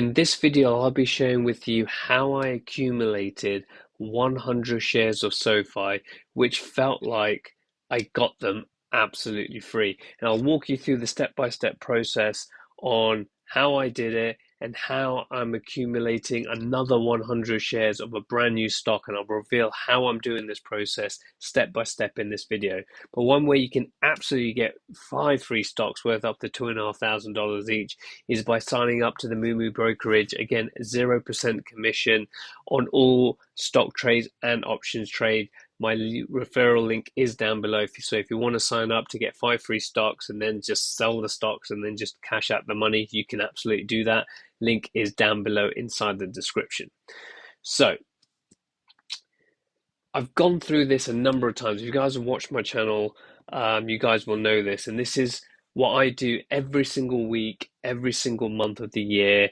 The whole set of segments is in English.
In this video, I'll be sharing with you how I accumulated 100 shares of Sofi, which felt like I got them absolutely free. And I'll walk you through the step-by-step process on how I did it and how I'm accumulating another 100 shares of a brand new stock. And I'll reveal how I'm doing this process step by step in this video. But one way you can absolutely get 5 free stocks worth up to $2,500 each is by signing up to the Moo brokerage. Again, 0% commission on all stock trades and options trade. My referral link is down below. So if you want to sign up to get 5 free stocks and then just sell the stocks and then just cash out the money, you can absolutely do that. Link is down below inside the description. So I've gone through this a number of times. If you guys have watched my channel, you guys will know this. And this is what I do every single week, every single month of the year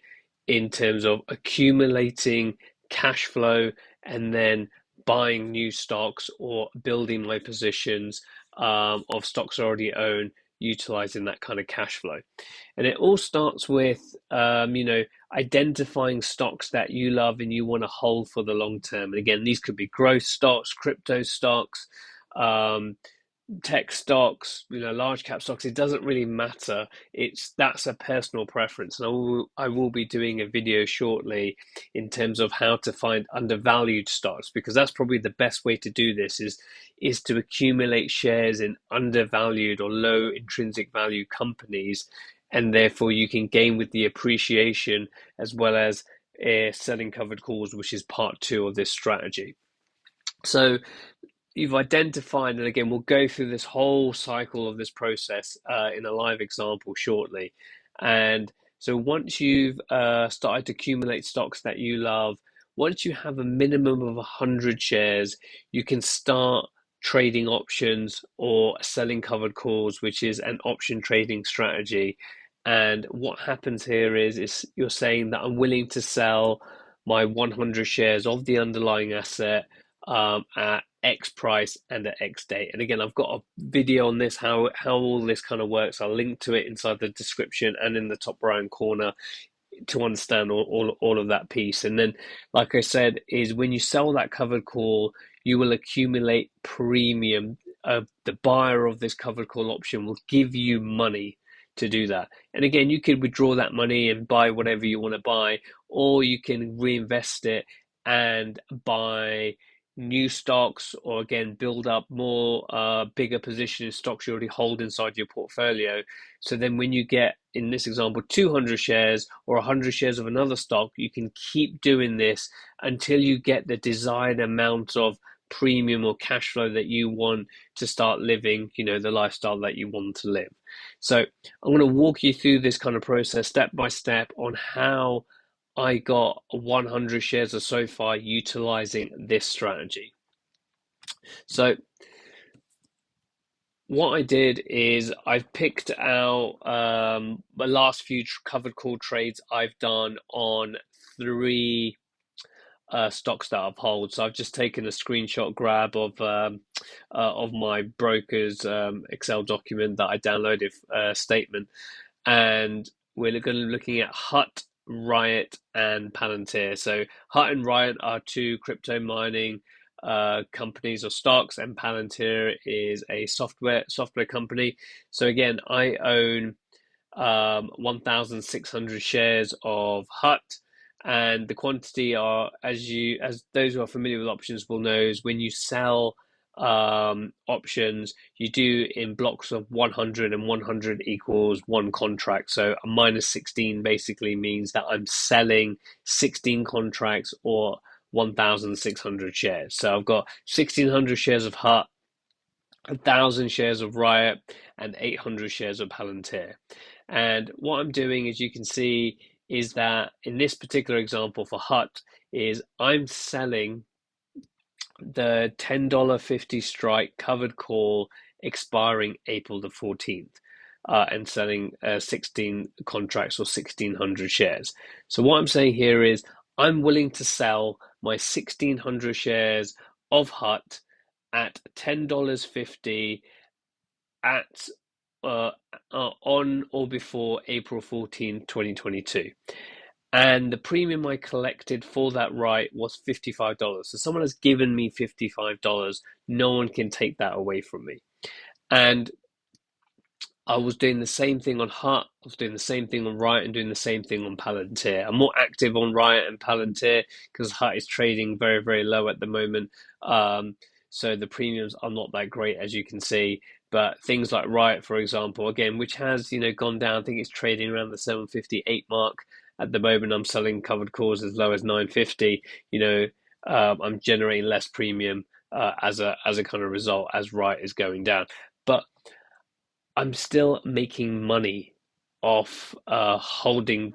in terms of accumulating cash flow and then buying new stocks or building my positions of stocks I already own, utilizing that kind of cash flow. And it all starts with, identifying stocks that you love and you want to hold for the long term. And again, these could be growth stocks, crypto stocks, um, tech stocks, large cap stocks. It doesn't really matter. That's a personal preference. And I will be doing a video shortly in terms of how to find undervalued stocks, because that's probably the best way to do this is to accumulate shares in undervalued or low intrinsic value companies, and therefore you can gain with the appreciation as well as selling covered calls, which is part 2 of this strategy. So you've identified, and again, we'll go through this whole cycle of this process in a live example shortly. And so once you've started to accumulate stocks that you love, once you have a minimum of 100 shares, you can start trading options or selling covered calls, which is an option trading strategy. And what happens here is you're saying that I'm willing to sell my 100 shares of the underlying asset at X price and at X date. And again, I've got a video on this, how all this kind of works. I'll link to it inside the description and in the top right corner to understand all of that piece. And then, like I said, is when you sell that covered call, you will accumulate premium. The buyer of this covered call option will give you money to do that. And again, you could withdraw that money and buy whatever you want to buy, or you can reinvest it and buy new stocks, or again build up more bigger position in stocks you already hold inside your portfolio. So then when you get, in this example, 200 shares or 100 shares of another stock, you can keep doing this until you get the desired amount of premium or cash flow that you want to start living, the lifestyle that you want to live. So I'm going to walk you through this kind of process step by step on how I got 100 shares of Sofi utilizing this strategy. So what I did is I've picked out the last few covered call trades I've done on 3 stocks that I've held. So I've just taken a screenshot grab of my broker's Excel document that I downloaded statement, and we're going to be looking at Hut, Riot, and Palantir. So Hut and Riot are 2 crypto mining companies or stocks, and Palantir is a software company. So again, I own 1,600 shares of Hut, and the quantity are, as those who are familiar with options will know, is when you sell options, you do in blocks of 100, and 100 equals 1 contract. So a minus 16 basically means that I'm selling 16 contracts or 1,600 shares. So I've got 1,600 shares of Hut, 1,000 shares of Riot, and 800 shares of Palantir. And what I'm doing, as you can see, is that in this particular example for Hut, is I'm selling the $10.50 strike covered call expiring April the 14th. And selling 16 contracts or 1,600 shares. So what I'm saying here is I'm willing to sell my 1,600 shares of Hut at $10.50 at on or before April 14, 2022. And the premium I collected for that right was $55. So someone has given me $55. No one can take that away from me. And I was doing the same thing on Hut, I was doing the same thing on Riot, and doing the same thing on Palantir. I'm more active on Riot and Palantir because Hut is trading very, very low at the moment. So the premiums are not that great, as you can see. But things like Riot, for example, again, which has gone down. I think it's trading around the 758 mark at the moment. I'm selling covered calls as low as 950. I'm generating less premium as a kind of result as Riot is going down. But I'm still making money off holding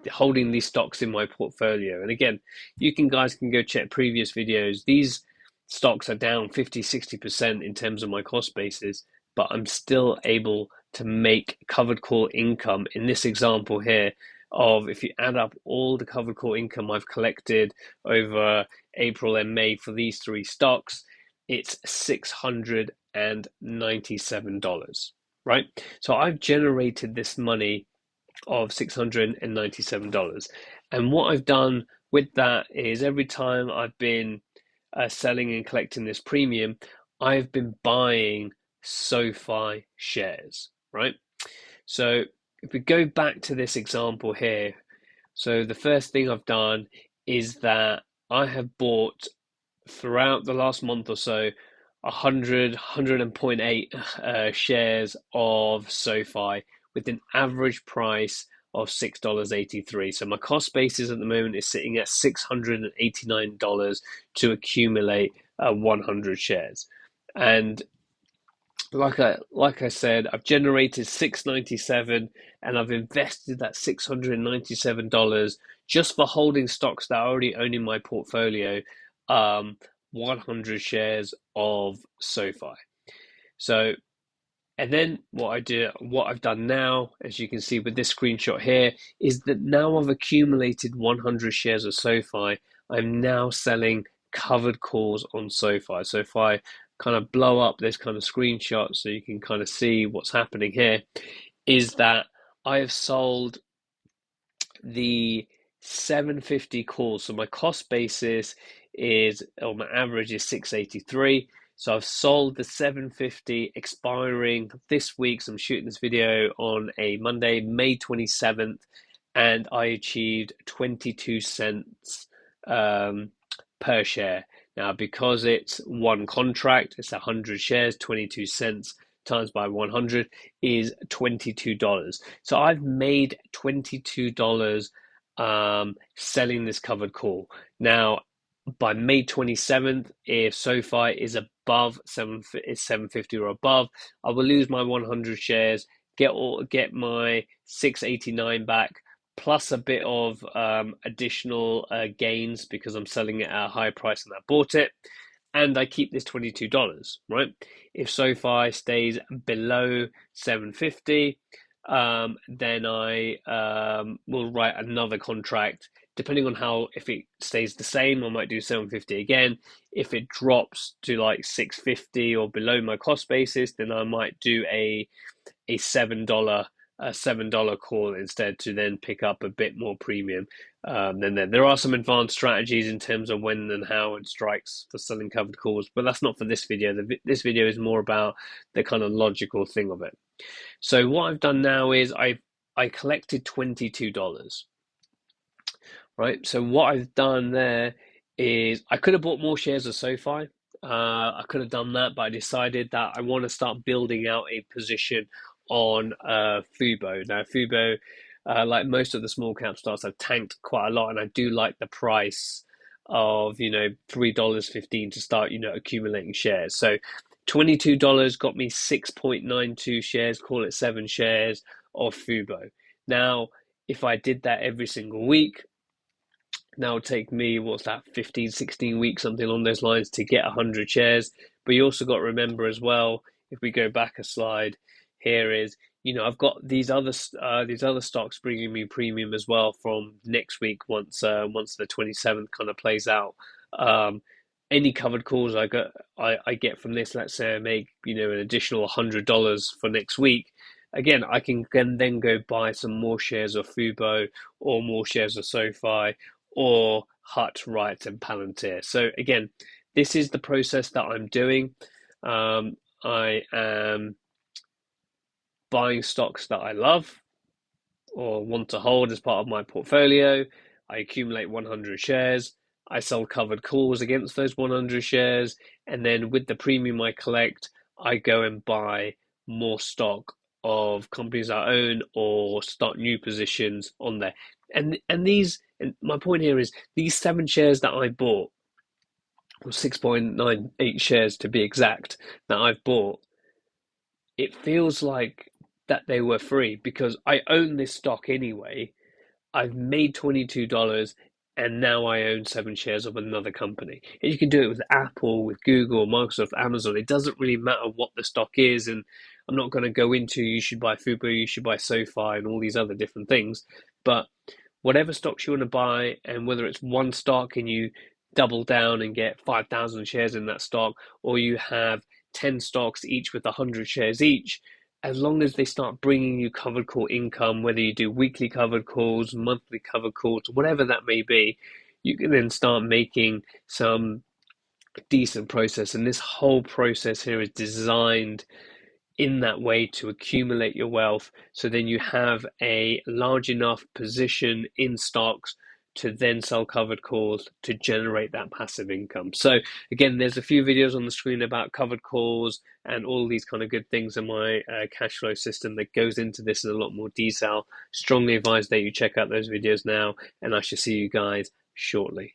these stocks in my portfolio. And again, you guys can go check previous videos. These stocks are down 50-60% in terms of my cost basis, but I'm still able to make covered call income in this example here of, if you add up all the covered call income I've collected over April and May for these three stocks, it's $697, right? So I've generated this money of $697. And what I've done with that is, every time I've been selling and collecting this premium, I've been buying SoFi shares, right? So if we go back to this example here, so the first thing I've done is that I have bought, throughout the last month or so, 100.8 shares of SoFi with an average price of $6.83. So my cost basis at the moment is sitting at $689 to accumulate 100 shares. And like I said, I've generated $697, and I've invested that $697 just for holding stocks that I already own in my portfolio, 100 shares of SoFi. So, and then what I've done now, as you can see with this screenshot here, is that now I've accumulated 100 shares of SoFi. I'm now selling covered calls on SoFi. So if I kind of blow up this kind of screenshot so you can kind of see what's happening here, is that I have sold the 750 calls. So my cost basis is, on my average, is 683. So I've sold the 750 expiring this week. So I'm shooting this video on a Monday, May 27th, and I achieved 22 cents per share. Now, because it's one contract, it's 100 shares, 22 cents times by 100 is $22. So I've made $22 selling this covered call. Now, by May 27th, if SoFi is above 750 or above, I will lose my 100 shares, get my 689 back, plus a bit of additional gains because I'm selling it at a high price and I bought it, and I keep this $22, right? If SoFi stays below 750, then I will write another contract. Depending on if it stays the same, I might do 750 again. If it drops to like 650 or below my cost basis, then I might do a $7 call instead, to then pick up a bit more premium. Then there are some advanced strategies in terms of when and how and strikes for selling covered calls, but that's not for this video. This video is more about the kind of logical thing of it. So what I've done now is I collected $22, right? So what I've done there is, I could have bought more shares of SoFi. I could have done that, but I decided that I want to start building out a position on FUBO. Now, FUBO, like most of the small cap stocks, have tanked quite a lot, and I do like the price of $3.15 to start accumulating shares. So $22 got me 6.92 shares, call it 7 shares of FUBO. Now, if I did that every single week, now take me, what's that, 15, 16 weeks, something along those lines, to get 100 shares. But you also got to remember as well, if we go back a slide, here is, I've got these other stocks bringing me premium as well from next week, once the 27th kind of plays out. Any covered calls I get from this, let's say I make an additional $100 for next week, again, I can then go buy some more shares of FUBO or more shares of Sofi or Hut, Right, and Palantir. So again, this is the process that I'm doing. I am buying stocks that I love or want to hold as part of my portfolio. I accumulate 100 shares. I sell covered calls against those 100 shares. And then with the premium I collect, I go and buy more stock of companies I own or start new positions on there. And my point here is these 7 shares that I bought, or 6.98 shares to be exact, that I've bought, it feels like that they were free because I own this stock anyway. I've made $22 and now I own 7 shares of another company. And you can do it with Apple, with Google, Microsoft, Amazon. It doesn't really matter what the stock is. And I'm not going to go into you should buy FUBO, you should buy SoFi, and all these other different things. But whatever stocks you want to buy, and whether it's one stock and you double down and get 5,000 shares in that stock, or you have 10 stocks each with 100 shares each, as long as they start bringing you covered call income, whether you do weekly covered calls, monthly covered calls, whatever that may be, you can then start making some decent process. And this whole process here is designed in that way to accumulate your wealth. So then you have a large enough position in stocks to then sell covered calls to generate that passive income. So again, there's a few videos on the screen about covered calls and all these kind of good things in my cash flow system that goes into this in a lot more detail. Strongly advise that you check out those videos now, and I shall see you guys shortly.